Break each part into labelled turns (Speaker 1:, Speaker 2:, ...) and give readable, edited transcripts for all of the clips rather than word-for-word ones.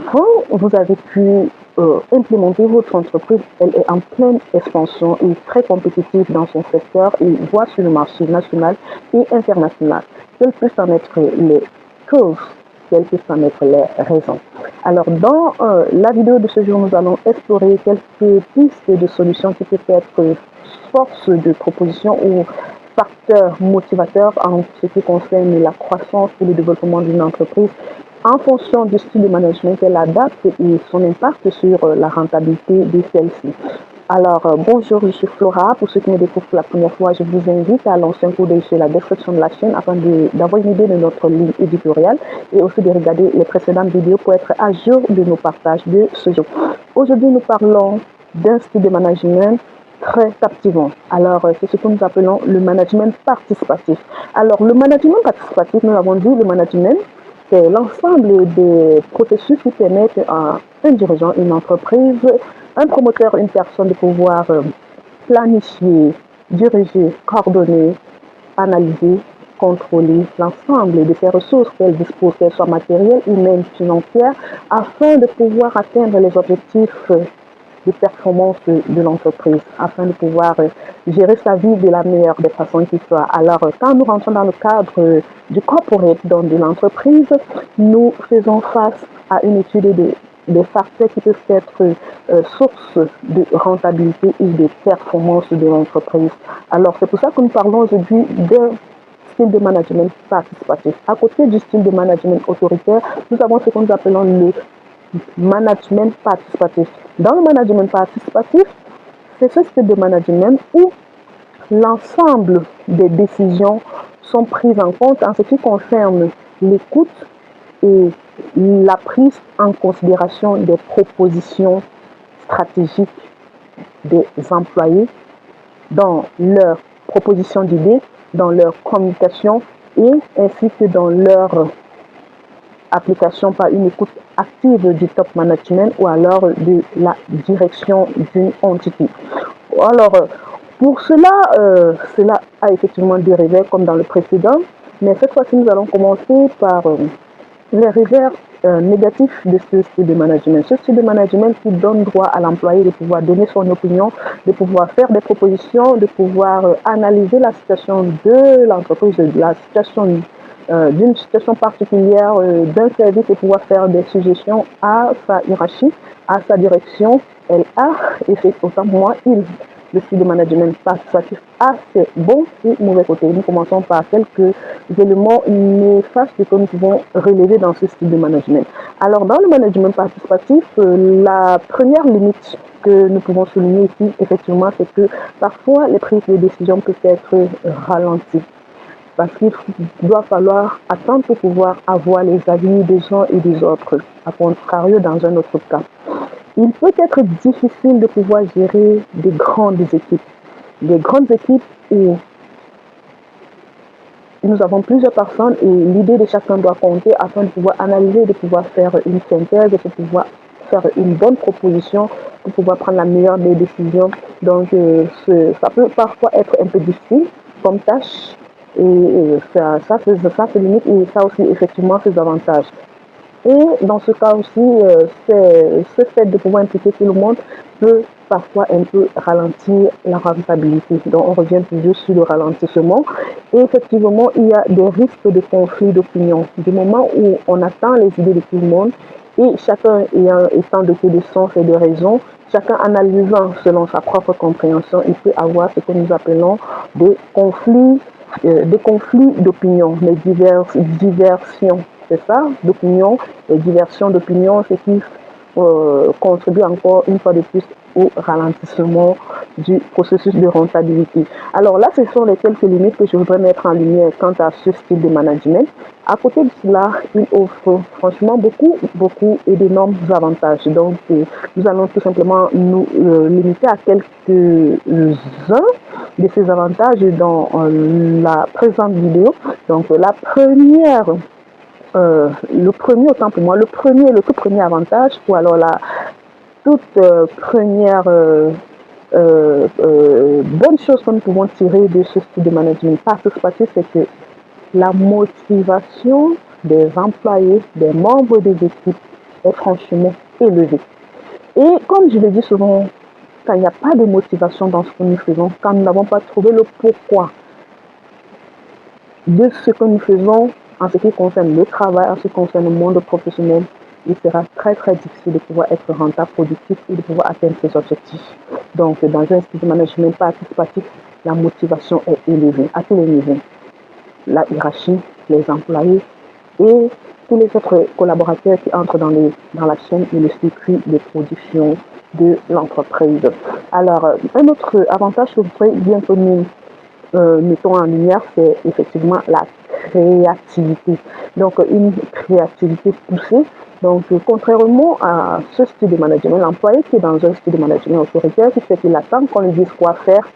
Speaker 1: enfants, vous avez pu implémenter votre entreprise. Elle est en pleine expansion et très compétitive dans son secteur et voit sur le marché national et international. Quelles peuvent en être les causes? Quelles peuvent en être les raisons? Alors, dans la vidéo de ce jour, nous allons explorer quelques pistes de solutions qui peuvent être force de proposition ou facteurs motivateurs en ce qui concerne la croissance et le développement d'une entreprise en fonction du style de management qu'elle adapte et son impact sur la rentabilité de celle-ci. Alors, bonjour, je suis Flora. Pour ceux qui me découvrent pour la première fois, je vous invite à lancer un coup d'œil sur la description de la chaîne afin d'avoir une idée de notre ligne éditoriale et aussi de regarder les précédentes vidéos pour être à jour de nos partages de ce jour. Aujourd'hui, nous parlons d'un style de management très captivant. Alors, c'est ce que nous appelons le management participatif. Alors, le management participatif, nous avons dit, le management, c'est l'ensemble des processus qui permettent à un dirigeant, une entreprise, un promoteur, une personne de pouvoir planifier, diriger, coordonner, analyser, contrôler l'ensemble de ses ressources qu'elle dispose, qu'elles soient matérielles, humaines, financières, afin de pouvoir atteindre les objectifs de performance de l'entreprise, afin de pouvoir gérer sa vie de la meilleure des façons qui soit. Alors, quand nous rentrons dans le cadre du corporate, donc de l'entreprise, nous faisons face à une étude des facteurs qui peuvent être source de rentabilité et de performance de l'entreprise. Alors, c'est pour ça que nous parlons aujourd'hui d'un style de management participatif. À côté du style de management autoritaire, nous avons ce que nous appelons le management participatif. Dans le management participatif, c'est ce style de management où l'ensemble des décisions sont prises en compte en ce qui concerne l'écoute et la prise en considération des propositions stratégiques des employés dans leur proposition d'idées, dans leur communication et ainsi que dans leur application par une écoute active du top management ou alors de la direction d'une entité. Alors, pour cela, cela a effectivement des revers comme dans le précédent, mais cette fois-ci, nous allons commencer par les revers négatifs de ce style de management. Ce style de management qui donne droit à l'employé de pouvoir donner son opinion, de pouvoir faire des propositions, de pouvoir analyser la situation de l'entreprise, de la situation d'une situation particulière d'un service et pouvoir faire des suggestions à sa hiérarchie, à sa direction. Elle a, et c'est autant pour moi, le style de management participatif a ses bons et mauvais côtés. Nous commençons par quelques éléments néfastes que nous pouvons relever dans ce style de management. Alors, dans le management participatif, la première limite que nous pouvons souligner ici, effectivement, c'est que parfois les prises de décision peuvent être ralenties. Parce qu'il doit falloir attendre pour pouvoir avoir les avis des uns et des autres, à contrario dans un autre cas. Il peut être difficile de pouvoir gérer des grandes équipes où nous avons plusieurs personnes et l'idée de chacun doit compter afin de pouvoir analyser, de pouvoir faire une synthèse, de pouvoir faire une bonne proposition pour pouvoir prendre la meilleure des décisions. Donc, ça peut parfois être un peu difficile comme tâche. Et ça c'est limite et ça aussi effectivement ses avantages. Et dans ce cas aussi, ce fait de pouvoir impliquer tout le monde peut parfois un peu ralentir la rentabilité. Donc on revient toujours sur le ralentissement. Et effectivement, il y a des risques de conflit d'opinion. Du moment où on attend les idées de tout le monde et chacun étant doté de sens et de raison, chacun analysant selon sa propre compréhension, il peut avoir ce que nous appelons des conflits d'opinion, les diversions, c'est ça, d'opinion, les diversions d'opinion, ce qui contribue encore une fois de plus au ralentissement du processus de rentabilité. Alors là, ce sont les quelques limites que je voudrais mettre en lumière quant à ce style de management. À côté de cela, il offre franchement beaucoup et d'énormes avantages. Donc, nous allons tout simplement nous limiter à quelques-uns de ces avantages dans la présente vidéo. Donc, la première le tout premier avantage, ou alors la toute première bonne chose que nous pouvons tirer de ce style de management participatif, c'est que la motivation des employés, des membres des équipes est franchement élevé. Et comme je le dis souvent, quand il n'y a pas de motivation dans ce que nous faisons, quand nous n'avons pas trouvé le pourquoi de ce que nous faisons en ce qui concerne le travail, en ce qui concerne le monde professionnel, il sera très très difficile de pouvoir être rentable, productif et de pouvoir atteindre ses objectifs. Donc dans un style de management participatif, la motivation est élevée à tous les niveaux. La hiérarchie, les employés et tous les autres collaborateurs qui entrent dans la chaîne et le circuit de production de l'entreprise. Alors, un autre avantage que je voudrais bien que nous mettons en lumière, c'est effectivement la créativité. Donc, une créativité poussée. Donc, contrairement à ce style de management, l'employé qui est dans un style de management autoritaire, qui fait qu'il attend qu'on lui dise quoi faire,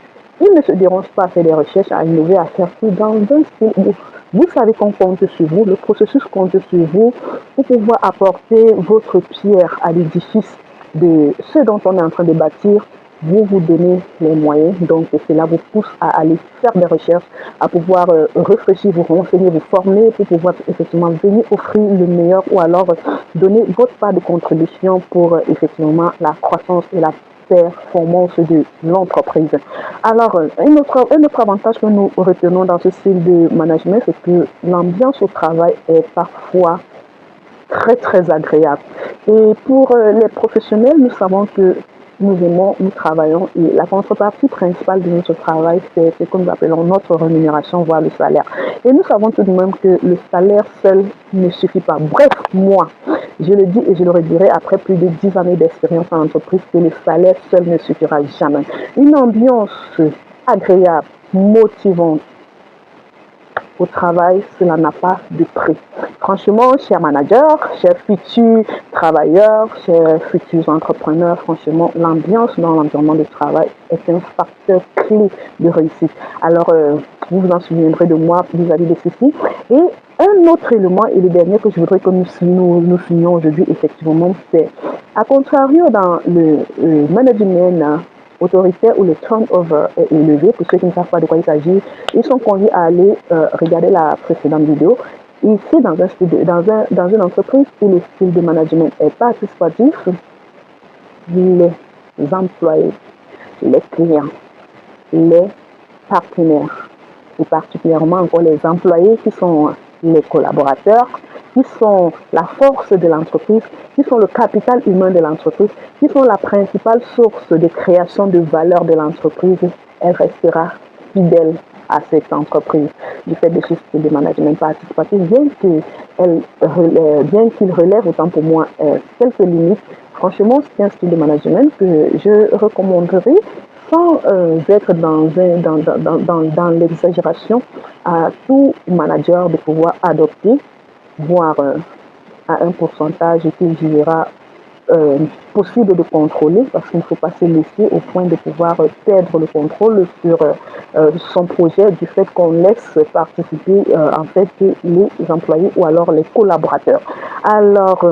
Speaker 1: il ne se dérange pas à faire des recherches, à innover, à faire tout dans un style où vous savez qu'on compte sur vous, le processus compte sur vous pour pouvoir apporter votre pierre à l'édifice de ce dont on est en train de bâtir. Vous vous donnez les moyens, donc cela vous pousse à aller faire des recherches, à pouvoir réfléchir, vous renseigner, vous former pour pouvoir effectivement venir offrir le meilleur ou alors donner votre part de contribution pour effectivement la croissance et la performance de l'entreprise. Alors, un autre avantage que nous retenons dans ce style de management, c'est que l'ambiance au travail est parfois très très agréable. Et pour les professionnels, nous savons que nous aimons, nous travaillons et la contrepartie principale de notre travail, c'est ce que nous appelons notre rémunération, voire le salaire. Et nous savons tout de même que le salaire seul ne suffit pas. Bref, moi, je le dis et je le redirai après plus de 10 années d'expérience en entreprise que le salaire seul ne suffira jamais. Une ambiance agréable, motivante au travail, cela n'a pas de prix. Franchement, chers managers, chers futurs travailleurs, chers futurs entrepreneurs, franchement, l'ambiance dans l'environnement de travail est un facteur clé de réussite. Alors, vous vous en souviendrez de moi vis-à-vis de ceci. Et un autre élément, et le dernier que je voudrais que nous signions aujourd'hui, effectivement, c'est, à contrario, dans le management autoritaire où le turnover est élevé, pour ceux qui ne savent pas de quoi il s'agit, ils sont conduits à aller regarder la précédente vidéo. Ici, dans une entreprise où le style de management est participatif, les employés, les clients, les partenaires, et particulièrement encore les employés qui sont les collaborateurs, qui sont la force de l'entreprise, qui sont le capital humain de l'entreprise, qui sont la principale source de création de valeur de l'entreprise, elle restera fidèle à cette entreprise du fait de ce style de management participatif, bien qu'il relève autant pour moi quelques limites. Franchement, c'est un style de management que je recommanderais sans être dans l'exagération à tout manager de pouvoir adopter, voire à un pourcentage qu'il jugera possible de contrôler, parce qu'il ne faut pas se laisser au point de pouvoir perdre le contrôle sur son projet du fait qu'on laisse participer en fait les employés ou alors les collaborateurs. Alors,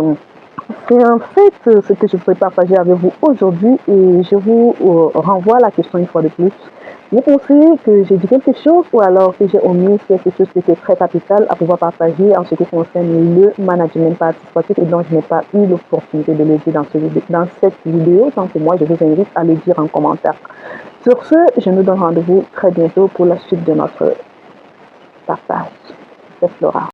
Speaker 1: c'est en fait ce que je voudrais partager avec vous aujourd'hui et je vous renvoie à la question une fois de plus. Vous pensez que j'ai dit quelque chose ou alors que j'ai omis quelque chose qui était très capital à pouvoir partager en ce qui concerne le management participatif et dont je n'ai pas eu l'opportunité de le dire dans cette vidéo. Tant que moi, je vous invite à le dire en commentaire. Sur ce, je nous donne rendez-vous très bientôt pour la suite de notre partage. C'est Flora.